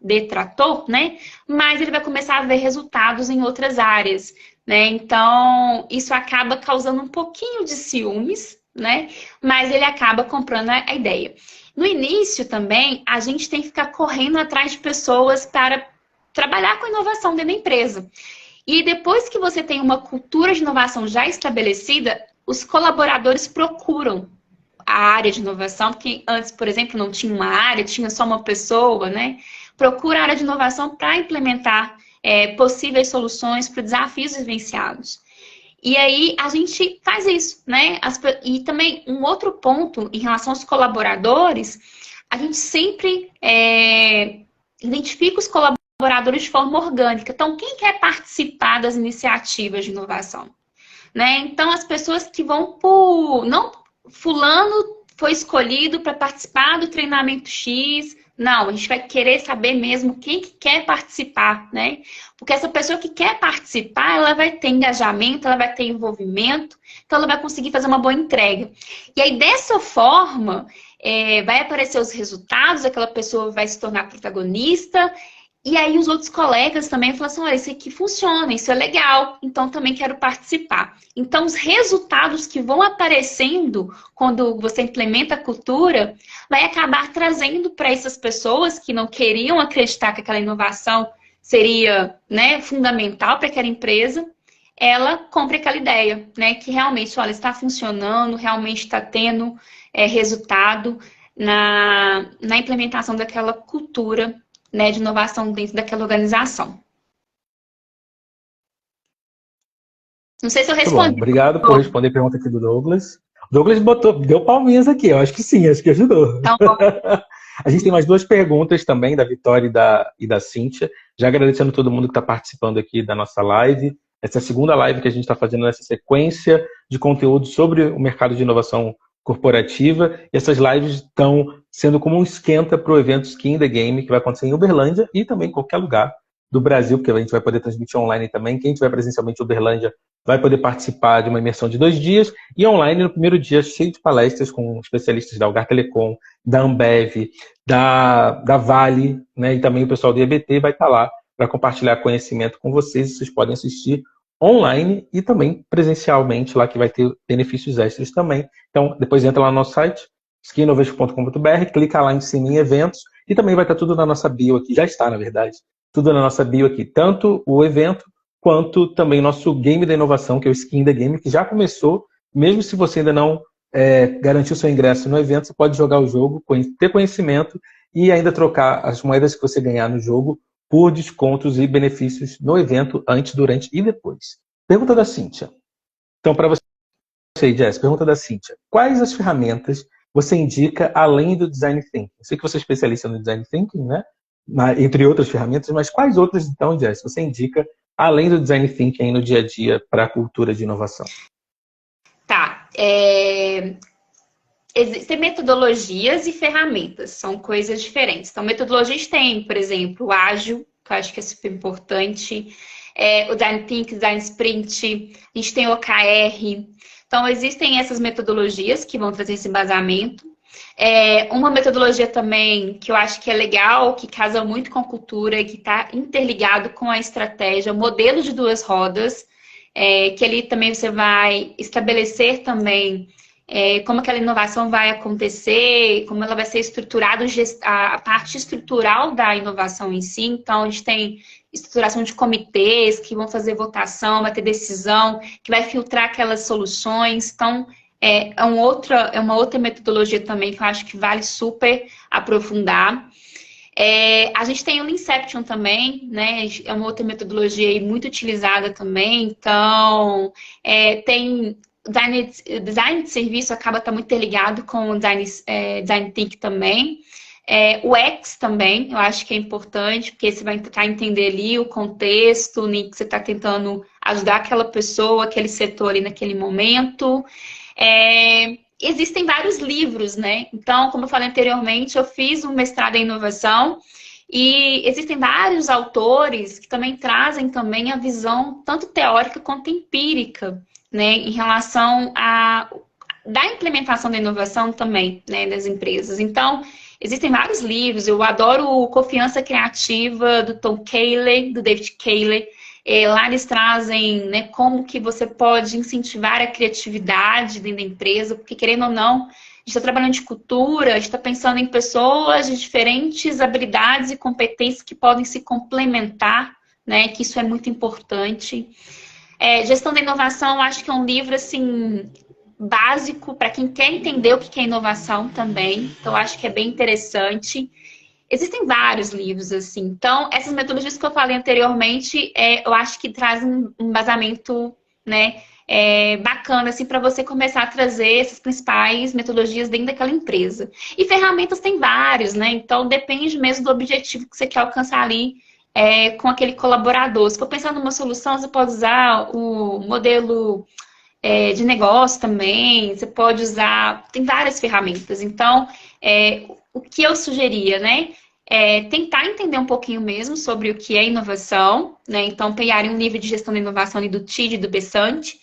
Speaker 2: detrator, né? Mas ele vai começar a ver resultados em outras áreas, né? Então, isso acaba causando um pouquinho de ciúmes, né? Mas ele acaba comprando a ideia. No início, também, a gente tem que ficar correndo atrás de pessoas para trabalhar com inovação dentro da empresa. E depois que você tem uma cultura de inovação já estabelecida, os colaboradores procuram a área de inovação, porque antes, por exemplo, não tinha uma área, tinha só uma pessoa, né? Procura a área de inovação para implementar possíveis soluções para desafios vivenciados. E aí, a gente faz isso, né? E também, um outro ponto em relação aos colaboradores, a gente sempre identifica os colaboradores de forma orgânica. Então, quem quer participar das iniciativas de inovação? Né? Então, as pessoas que vão por... Não, fulano foi escolhido para participar do treinamento X. Não, a gente vai querer saber mesmo quem que quer participar, né? Porque essa pessoa que quer participar, ela vai ter engajamento, ela vai ter envolvimento, então ela vai conseguir fazer uma boa entrega. E aí, dessa forma, vai aparecer os resultados, aquela pessoa vai se tornar protagonista, E aí os outros colegas também falam assim, olha, isso aqui funciona, isso é legal, então também quero participar. Então os resultados que vão aparecendo quando você implementa a cultura vai acabar trazendo para essas pessoas que não queriam acreditar que aquela inovação seria, né, fundamental para aquela empresa, ela compra aquela ideia, né, que realmente, olha, está funcionando, realmente está tendo resultado na implementação daquela cultura, né, de inovação dentro daquela organização. Não sei se eu
Speaker 1: Muito bom.
Speaker 2: respondi.
Speaker 1: Obrigado por responder a pergunta aqui do Douglas. O Douglas deu palminhas aqui. Eu acho que sim, acho que ajudou.
Speaker 2: Então,
Speaker 1: A gente tem mais duas perguntas também, da Vitória e da Cíntia. Já agradecendo todo mundo que está participando aqui da nossa live. Essa é a segunda live que a gente está fazendo nessa sequência de conteúdo sobre o mercado de inovação corporativa. E essas lives estão sendo como um esquenta para o evento Skin in the Game, que vai acontecer em Uberlândia e também em qualquer lugar do Brasil, porque a gente vai poder transmitir online também. Quem estiver presencialmente em Uberlândia vai poder participar de uma imersão de 2 dias e online no primeiro dia, cheio de palestras com especialistas da Algar Telecom, da Ambev, da Vale, né? E também o pessoal do IBT vai estar lá para compartilhar conhecimento com vocês. Vocês podem assistir online e também presencialmente lá, que vai ter benefícios extras também. Então, depois entra lá no nosso site, skinovation.com.br, clica lá em cima em eventos e também vai estar tudo na nossa bio aqui, já está, na verdade, tudo na nossa bio aqui, tanto o evento quanto também nosso Game da Inovação, que é o Skin the Game, que já começou. Mesmo se você ainda não garantiu seu ingresso no evento, você pode jogar o jogo, ter conhecimento e ainda trocar as moedas que você ganhar no jogo por descontos e benefícios no evento, antes, durante e depois. Pergunta da Cíntia. Então, para você, Jess, pergunta da Cíntia. Quais as ferramentas você indica além do Design Thinking? Eu sei que você é especialista no Design Thinking, né? Entre outras ferramentas, mas quais outras, então, Jess, você indica além do Design Thinking no dia a dia para a cultura de inovação?
Speaker 2: tá. Existem metodologias e ferramentas, são coisas diferentes. Então, metodologias tem, por exemplo, o ágil, que eu acho que é super importante, o Design Thinking, Design Sprint, a gente tem o OKR. Então, existem essas metodologias que vão trazer esse embasamento. Uma metodologia também que eu acho que é legal, que casa muito com a cultura, que está interligado com a estratégia, o modelo de 2 rodas, que ali também você vai estabelecer também como aquela inovação vai acontecer, como ela vai ser estruturada, a parte estrutural da inovação em si. Então, a gente tem estruturação de comitês que vão fazer votação, vai ter decisão, que vai filtrar aquelas soluções. Então, é uma outra metodologia também que eu acho que vale super aprofundar. A gente tem o Inception também, né? É uma outra metodologia aí muito utilizada também. Então, tem design de serviço acaba estar muito interligado com o design thinking também. O X também, eu acho que é importante, porque você vai tentar entender ali o contexto, né, que você está tentando ajudar aquela pessoa, aquele setor ali naquele momento. Existem vários livros, né? Então, como eu falei anteriormente, eu fiz um mestrado em inovação e existem vários autores que também trazem também a visão tanto teórica quanto empírica, né, em relação da implementação da inovação também, né, das empresas. Então, existem vários livros. Eu adoro o Confiança Criativa, do Tom Keiley, do David Keiley. Lá eles trazem, né, como que você pode incentivar a criatividade dentro da empresa, porque querendo ou não, a gente está trabalhando de cultura, a gente está pensando em pessoas de diferentes habilidades e competências que podem se complementar, né, que isso é muito importante. Gestão da Inovação, acho que é um livro, assim, básico para quem quer entender o que é inovação também. Então, acho que é bem interessante. Existem vários livros, assim. Então, essas metodologias que eu falei anteriormente, eu acho que trazem um embasamento, né, bacana, assim, para você começar a trazer essas principais metodologias dentro daquela empresa. E ferramentas tem várias, né? Então, depende mesmo do objetivo que você quer alcançar ali com aquele colaborador. Se for pensar numa solução, você pode usar o modelo de negócio também, você pode usar, tem várias ferramentas. Então, o que eu sugeria, né? Tentar entender um pouquinho mesmo sobre o que é inovação, né? Então, pegarem um livro de gestão da inovação ali do TID e do Bessante.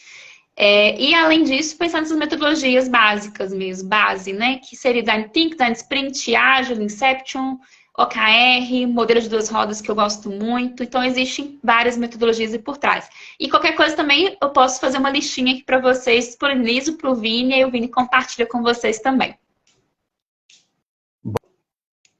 Speaker 2: E, além disso, pensar nessas metodologias básicas mesmo, base, né? Que seria Design Think, Design Sprint, Agile, Inception, OKR, modelo de duas rodas que eu gosto muito. Então, existem várias metodologias aí por trás. E qualquer coisa também, eu posso fazer uma listinha aqui para vocês, disponibilizo para o Vini e o Vini compartilha com vocês também.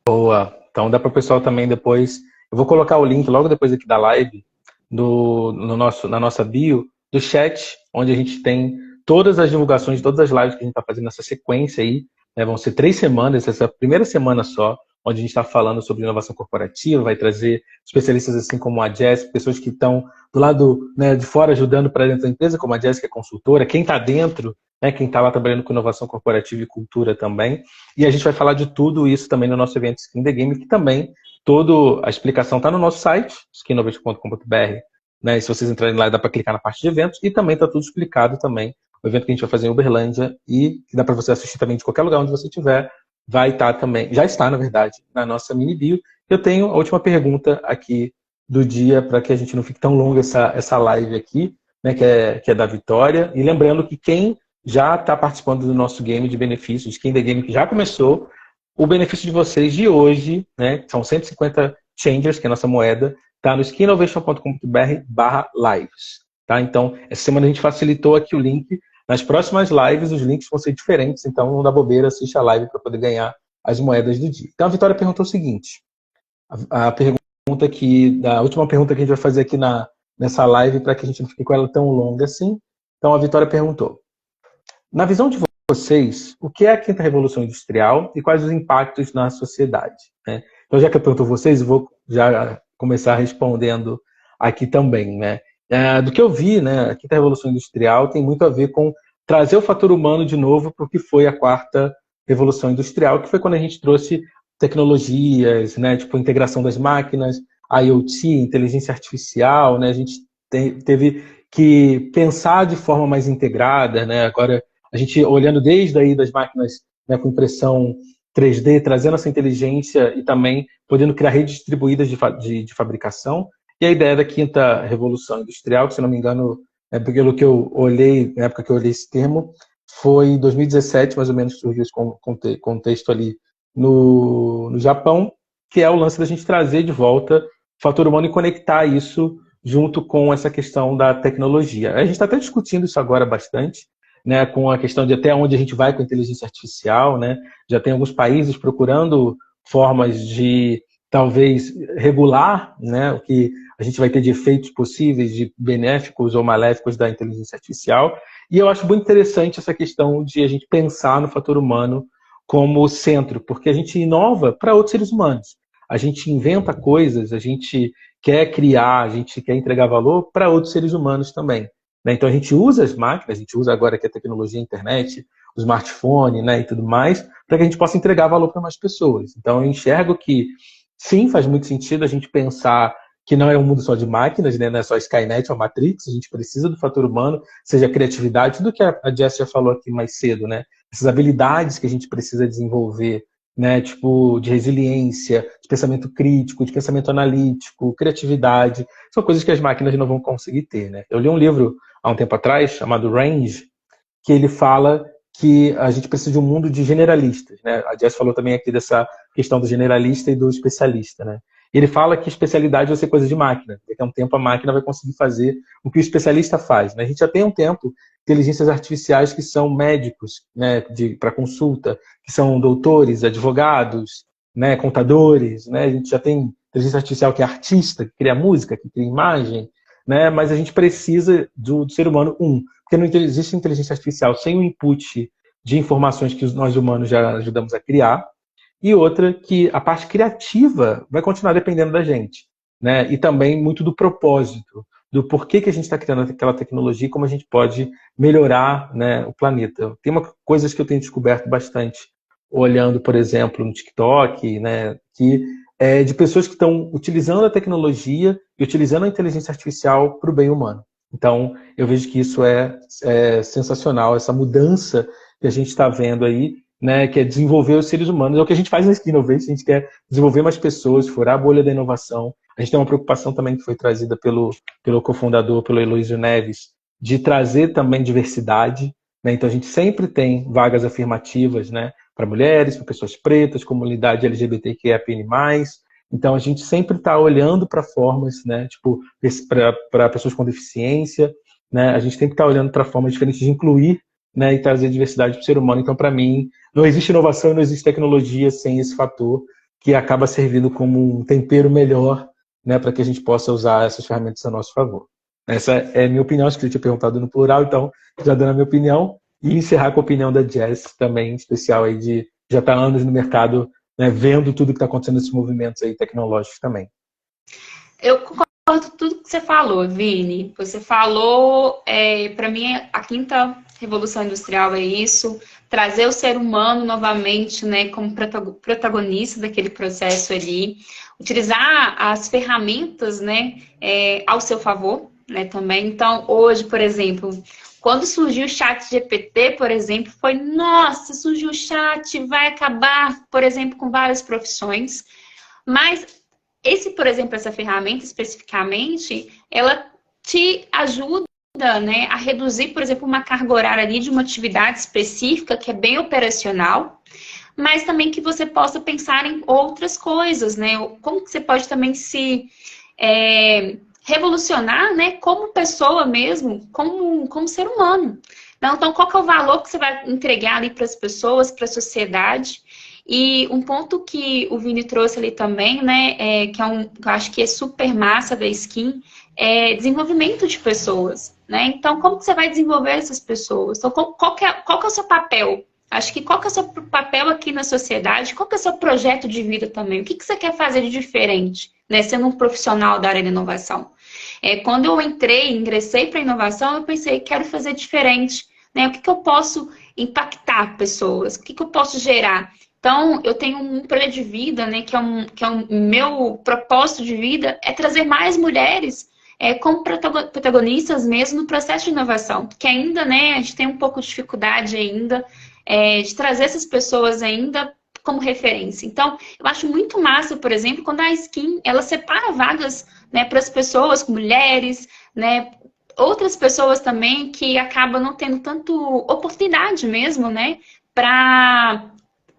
Speaker 1: Boa. Então dá para o pessoal também depois. Eu vou colocar o link logo depois aqui da live, na nossa bio, do chat, onde a gente tem todas as divulgações de todas as lives que a gente está fazendo nessa sequência aí. Né? Vão ser 3 semanas, essa é a primeira semana só, onde a gente está falando sobre inovação corporativa, vai trazer especialistas assim como a Jess, pessoas que estão do lado, né, de fora ajudando para dentro da empresa, como a Jess, que é consultora, quem está dentro, né, quem está lá trabalhando com inovação corporativa e cultura também. E a gente vai falar de tudo isso também no nosso evento Skin the Game, que também toda a explicação está no nosso site, skinovation.com.br. Né? E se vocês entrarem lá, dá para clicar na parte de eventos e também está tudo explicado também. O evento que a gente vai fazer em Uberlândia e que dá para você assistir também de qualquer lugar onde você estiver, vai estar também, já está, na verdade, na nossa mini bio. Eu tenho a última pergunta aqui do dia, para que a gente não fique tão longa essa live aqui, né, que é da Vitória. E lembrando que quem já está participando do nosso game de benefícios, Skin the Game, que já começou, o benefício de vocês de hoje, né, são 150 changers, que é a nossa moeda, está no skinovation.com.br/lives. Tá? Então, essa semana a gente facilitou aqui o link. Nas próximas lives, os links vão ser diferentes, então não dá bobeira, assiste a live para poder ganhar as moedas do dia. Então, a Vitória perguntou o seguinte, a última pergunta que a gente vai fazer aqui nessa live, para que a gente não fique com ela tão longa assim. Então, a Vitória perguntou, na visão de vocês, o que é a quinta revolução industrial e quais os impactos na sociedade? Né? Então, já que eu pergunto a vocês, eu vou já começar respondendo aqui também, né? Do que eu vi, né, a quinta revolução industrial tem muito a ver com trazer o fator humano de novo para o que foi a quarta revolução industrial, que foi quando a gente trouxe tecnologias, né, tipo integração das máquinas, IoT, inteligência artificial, né, a gente teve que pensar de forma mais integrada, né, agora a gente olhando desde aí das máquinas, né, com impressão 3D, trazendo essa inteligência e também podendo criar redes distribuídas de fabricação. E a ideia da quinta revolução industrial, que se não me engano, pelo que eu olhei, na época que eu olhei esse termo, foi em 2017, mais ou menos, que surgiu esse contexto ali no Japão, que é o lance da gente trazer de volta o fator humano e conectar isso junto com essa questão da tecnologia. A gente está até discutindo isso agora bastante, né, com a questão de até onde a gente vai com a inteligência artificial, né? Já tem alguns países procurando formas de talvez regular, né, o que a gente vai ter de efeitos possíveis, de benéficos ou maléficos da inteligência artificial. E eu acho muito interessante essa questão de a gente pensar no fator humano como centro, porque a gente inova para outros seres humanos. A gente inventa coisas, a gente quer criar, a gente quer entregar valor para outros seres humanos também. Né? Então a gente usa as máquinas, a gente usa agora que a tecnologia, a internet, o smartphone, né, e tudo mais, para que a gente possa entregar valor para mais pessoas. Então eu enxergo que sim, faz muito sentido a gente pensar que não é um mundo só de máquinas, né? Não é só Skynet ou Matrix, a gente precisa do fator humano, seja a criatividade, tudo que a Jess já falou aqui mais cedo, né? Essas habilidades que a gente precisa desenvolver, né? Tipo, de resiliência, de pensamento crítico, de pensamento analítico, criatividade, são coisas que as máquinas não vão conseguir ter, né? Eu li um livro há um tempo atrás, chamado Range, que ele fala que a gente precisa de um mundo de generalistas, né? A Jess falou também aqui dessa questão do generalista e do especialista, né? Ele fala que especialidade vai ser coisa de máquina, daqui a um tempo a máquina vai conseguir fazer o que o especialista faz, né? A gente já tem um tempo inteligências artificiais que são médicos, né, para consulta, que são doutores, advogados, né, contadores, né? A gente já tem inteligência artificial que é artista, que cria música, que cria imagem, né? Mas a gente precisa do ser humano, porque não existe inteligência artificial sem o input de informações que nós humanos já ajudamos a criar, e outra que a parte criativa vai continuar dependendo da gente, né? E também muito do propósito, do porquê que a gente está criando aquela tecnologia e como a gente pode melhorar, né, o planeta. Tem coisas que eu tenho descoberto bastante olhando, por exemplo, no TikTok, né, que é de pessoas que estão utilizando a tecnologia e utilizando a inteligência artificial para o bem humano. Então, eu vejo que isso é sensacional, essa mudança que a gente está vendo aí, né, que é desenvolver os seres humanos. É o que a gente faz na Skin Innovation, a gente quer desenvolver mais pessoas, furar a bolha da inovação. A gente tem uma preocupação também que foi trazida pelo cofundador, pelo Heloísio Neves, de trazer também diversidade, né? Então a gente sempre tem vagas afirmativas, né, para mulheres, para pessoas pretas, comunidade LGBTQIA+. Então, a gente sempre está olhando para formas, né, tipo, para pessoas com deficiência, né, a gente sempre está olhando para formas diferentes de incluir, né, e trazer diversidade para o ser humano. Então, para mim, não existe inovação, não existe tecnologia sem esse fator que acaba servindo como um tempero melhor, né, para que a gente possa usar essas ferramentas a nosso favor. Essa é a minha opinião, acho que eu tinha perguntado no plural, então já dando a minha opinião, e encerrar com a opinião da Jess também, especial aí de já estar anos no mercado, né, vendo tudo que está acontecendo nesses movimentos aí tecnológicos também.
Speaker 2: Eu concordo com tudo que você falou, Vini. Você falou, para mim, a quinta revolução industrial é isso, trazer o ser humano novamente, né, como protagonista daquele processo ali, utilizar as ferramentas, né, ao seu favor, né, também. Então, hoje, por exemplo, quando surgiu o chat GPT, por exemplo, foi, nossa, surgiu o chat, vai acabar, por exemplo, com várias profissões, mas por exemplo, essa ferramenta especificamente, ela te ajuda, né, a reduzir, por exemplo, uma carga horária ali de uma atividade específica que é bem operacional, mas também que você possa pensar em outras coisas, né? Como que você pode também se revolucionar, né, como pessoa mesmo, como ser humano. Então, qual que é o valor que você vai entregar ali para as pessoas, para a sociedade? E um ponto que o Vini trouxe ali também, né, que eu acho que é super massa da Skin, é desenvolvimento de pessoas, né? Então, como que você vai desenvolver essas pessoas? Então, qual que é o seu papel? Acho que qual que é o seu papel aqui na sociedade? Qual que é o seu projeto de vida também? O que que você quer fazer de diferente, né, sendo um profissional da área de inovação? Quando eu ingressei para a inovação, eu pensei, quero fazer diferente, né? O que que eu posso impactar pessoas? O que que eu posso gerar? Então, eu tenho um projeto de vida, né, que é um meu propósito de vida, é trazer mais mulheres como protagonistas mesmo no processo de inovação. Porque ainda, né, a gente tem um pouco de dificuldade ainda de trazer essas pessoas ainda como referência. Então, eu acho muito massa, por exemplo, quando a Skin, ela separa vagas, né, para as pessoas, mulheres, né, outras pessoas também que acabam não tendo tanto oportunidade mesmo, né, para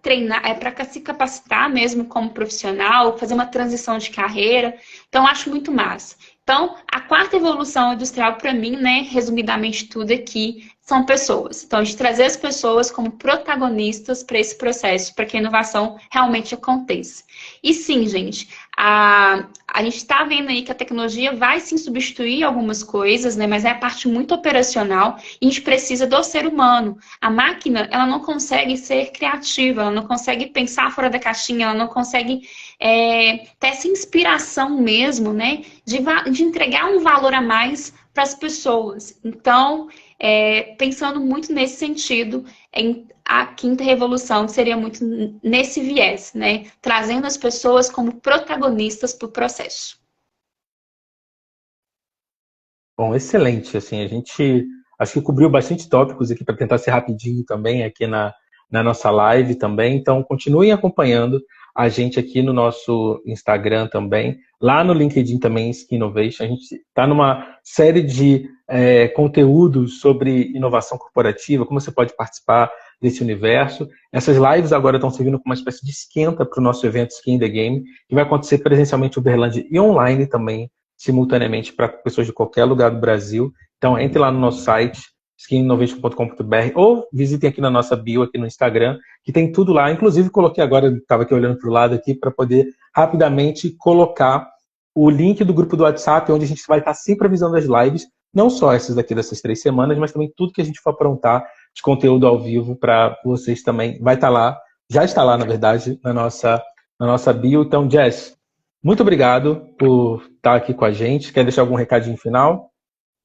Speaker 2: treinar, para se capacitar mesmo como profissional, fazer uma transição de carreira. Então, acho muito massa. Então, a quarta evolução industrial, para mim, né, resumidamente tudo aqui, são pessoas. Então, a gente trazer as pessoas como protagonistas para esse processo, para que a inovação realmente aconteça. E sim, gente, a gente está vendo aí que a tecnologia vai sim substituir algumas coisas, né, mas é a parte muito operacional e a gente precisa do ser humano. A máquina, ela não consegue ser criativa, ela não consegue pensar fora da caixinha, ela não consegue ter essa inspiração mesmo, né, de entregar um valor a mais para as pessoas. Então, pensando muito nesse sentido, a quinta revolução seria muito nesse viés, né, trazendo as pessoas como protagonistas para o processo.
Speaker 1: Bom, excelente. Assim, a gente acho que cobriu bastante tópicos aqui para tentar ser rapidinho também aqui na nossa live também. Então, continuem acompanhando a gente aqui no nosso Instagram também, lá no LinkedIn também, Skin Innovation. A gente está numa série de conteúdos sobre inovação corporativa, como você pode participar desse universo. Essas lives agora estão servindo como uma espécie de esquenta para o nosso evento Skin in the Game, que vai acontecer presencialmente em Uberlândia e online também, simultaneamente para pessoas de qualquer lugar do Brasil. Então, entre lá no nosso site, skininnovation.com.br, ou visitem aqui na nossa bio, aqui no Instagram, que tem tudo lá. Inclusive, coloquei agora, estava aqui olhando para o lado aqui, para poder rapidamente colocar o link do grupo do WhatsApp, onde a gente vai estar sempre avisando as lives, não só essas daqui dessas 3 semanas, mas também tudo que a gente for aprontar de conteúdo ao vivo para vocês também. Vai estar lá, já está lá, na verdade, na nossa bio. Então, Jess, muito obrigado por estar aqui com a gente. Quer deixar algum recadinho final?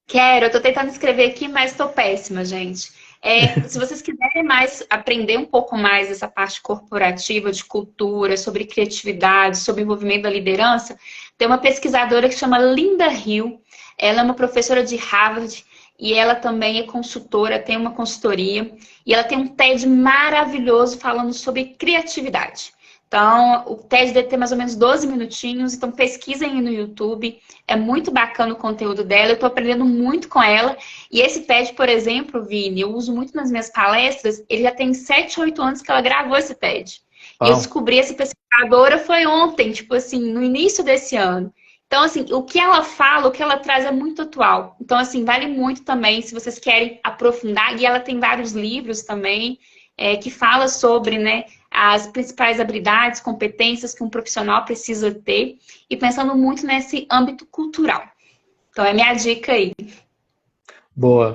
Speaker 2: Quero, eu tô tentando escrever aqui, mas tô péssima, gente. Se vocês quiserem aprender um pouco mais dessa parte corporativa, de cultura, sobre criatividade, sobre envolvimento da liderança, tem uma pesquisadora que chama Linda Hill. Ela é uma professora de Harvard e ela também é consultora, tem uma consultoria. E ela tem um TED maravilhoso falando sobre criatividade. Então, o TED deve ter mais ou menos 12 minutinhos, então pesquisem aí no YouTube. É muito bacana o conteúdo dela, eu estou aprendendo muito com ela. E esse TED, por exemplo, Vini, eu uso muito nas minhas palestras, ele já tem 7, 8 anos que ela gravou esse TED. E eu
Speaker 1: Uau.
Speaker 2: descobri essa pesquisadora foi ontem, tipo assim, no início desse ano. Então, assim, o que ela fala, o que ela traz é muito atual. Então, assim, vale muito também, se vocês querem aprofundar. E ela tem vários livros também, que fala sobre, né, as principais habilidades, competências que um profissional precisa ter. E pensando muito nesse âmbito cultural. Então, é minha dica aí.
Speaker 1: Boa.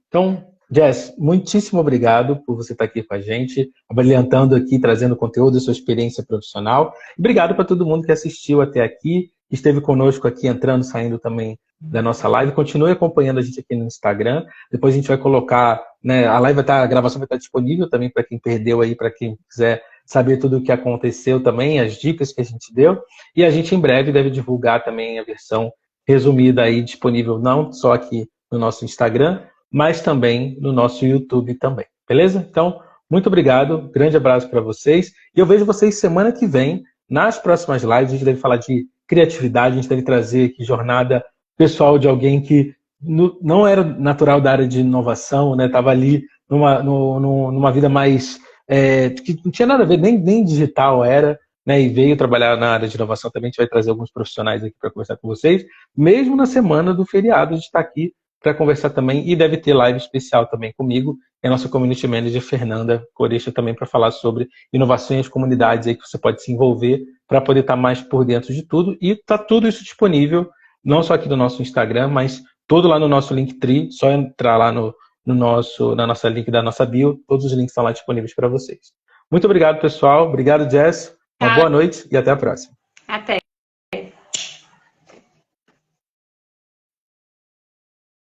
Speaker 1: Então, Jess, muitíssimo obrigado por você estar aqui com a gente, abrilhantando aqui, trazendo conteúdo, sua experiência profissional. Obrigado para todo mundo que assistiu até aqui, que esteve conosco aqui, entrando, saindo também da nossa live. Continue acompanhando a gente aqui no Instagram. Depois a gente vai colocar, né, a live vai estar, a gravação vai estar disponível também para quem perdeu aí, para quem quiser saber tudo o que aconteceu também, as dicas que a gente deu. E a gente em breve deve divulgar também a versão resumida aí, disponível não só aqui no nosso Instagram, mas também no nosso YouTube também, beleza? Então, muito obrigado, grande abraço para vocês, e eu vejo vocês semana que vem, nas próximas lives. A gente deve falar de criatividade, a gente deve trazer aqui jornada pessoal de alguém que não era natural da área de inovação, né? Estava ali numa vida mais, que não tinha nada a ver, nem digital era, né? E veio trabalhar na área de inovação também. A gente vai trazer alguns profissionais aqui para conversar com vocês, mesmo na semana do feriado, a gente está aqui para conversar também, e deve ter live especial também comigo, e a nossa Community Manager, Fernanda Corecha, também para falar sobre inovações, comunidades aí que você pode se envolver para poder estar mais por dentro de tudo, e está tudo isso disponível, não só aqui no nosso Instagram, mas todo lá no nosso Linktree, só entrar lá na nossa link da nossa bio, todos os links estão lá disponíveis para vocês. Muito obrigado, pessoal, obrigado, Jess, uma
Speaker 2: Tá?
Speaker 1: boa noite e até a próxima.
Speaker 2: Até.